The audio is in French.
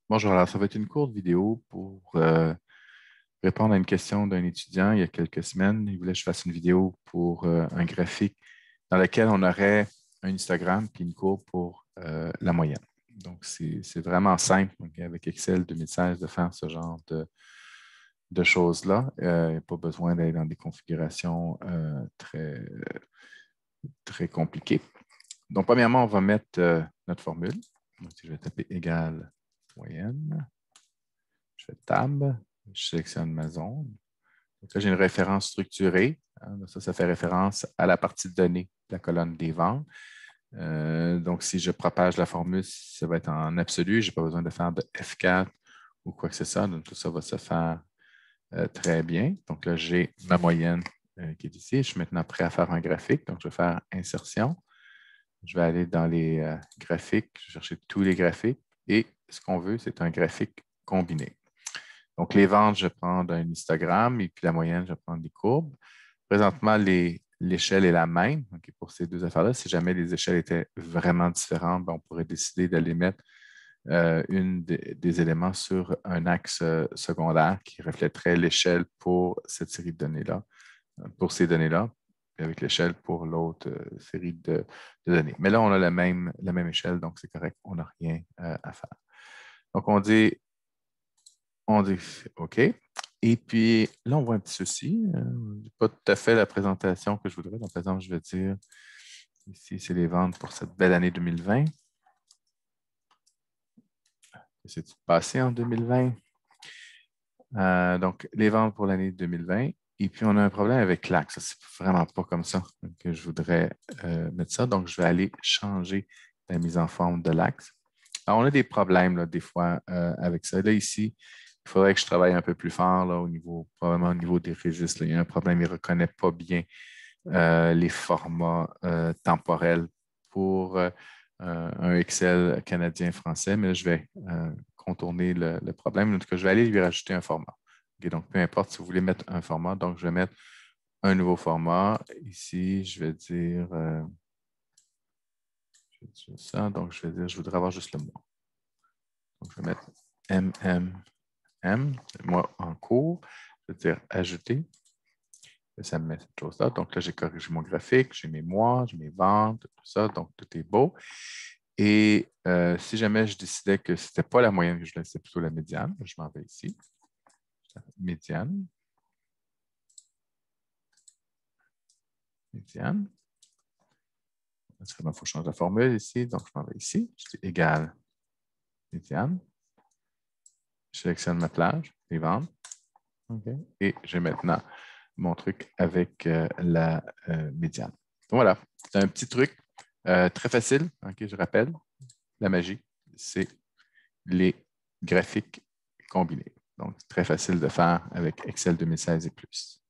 Bonjour, alors ça va être une courte vidéo pour répondre à une question d'un étudiant il y a quelques semaines. Il voulait que je fasse une vidéo pour un graphique dans lequel on aurait un histogramme puis une courbe pour la moyenne. Donc, c'est vraiment simple donc, avec Excel 2016 de faire ce genre de choses-là. Il n'y a pas besoin d'aller dans des configurations très compliquées. Donc, premièrement, on va mettre notre formule. Donc, je vais taper égal moyenne. Je fais Tab, je sélectionne ma zone. Donc là, j'ai une référence structurée. Hein. Ça fait référence à la partie de données de la colonne des ventes. Donc, si je propage la formule, ça va être en absolu. Je n'ai pas besoin de faire de F4 ou quoi que ce soit. Donc, tout ça va se faire très bien. Donc là, j'ai ma moyenne qui est ici. Je suis maintenant prêt à faire un graphique. Donc, je vais faire insertion. Je vais aller dans les graphiques. Je vais chercher tous les graphiques. Et ce qu'on veut, c'est un graphique combiné. Donc, les ventes, je prends un histogramme et puis la moyenne, je prends des courbes. Présentement, l'échelle est la même pour ces deux affaires-là. Si jamais les échelles étaient vraiment différentes, on pourrait décider d'aller mettre une des éléments sur un axe secondaire qui reflèterait l'échelle pour cette série de données-là, pour ces données-là, et avec l'échelle pour l'autre série de données. Mais là, on a la même échelle, donc c'est correct, on n'a rien à faire. Donc, on dit OK. Et puis là, on voit un petit souci. Pas tout à fait la présentation que je voudrais. Donc, par exemple, je vais dire ici, c'est les ventes pour cette belle année 2020. C'est passé en 2020. Donc, les ventes pour l'année 2020. Et puis, on a un problème avec l'axe. C'est vraiment pas comme ça que je voudrais mettre ça. Donc, je vais aller changer la mise en forme de l'axe. Alors, on a des problèmes là, des fois avec ça. Là, ici, il faudrait que je travaille un peu plus fort là, probablement au niveau des registres. Là. Il y a un problème, il ne reconnaît pas bien les formats temporels pour un Excel canadien-français, mais là, je vais contourner le problème. En tout cas, je vais aller lui rajouter un format. Okay, donc, peu importe si vous voulez mettre un format, donc je vais mettre un nouveau format. Ici, je vais dire ça. Donc, je vais dire, je voudrais avoir juste le mois. Donc, je vais mettre le mois en cours. Je vais dire ajouter. Ça me met cette chose-là. Donc là, j'ai corrigé mon graphique, j'ai mes mois, j'ai mes ventes, tout ça. Donc, tout est beau. Et si jamais je décidais que ce n'était pas la moyenne que je voulais, c'est plutôt la médiane, je m'en vais ici. Médiane. Médiane. Il faut changer la formule ici. Donc, je m'en vais ici. Je dis égal médiane. Je sélectionne ma plage, les ventes. Okay. Et j'ai maintenant mon truc avec la médiane. Donc, voilà, c'est un petit truc très facile. Okay, je rappelle, la magie, c'est les graphiques combinés. Donc, très facile de faire avec Excel 2016 et plus.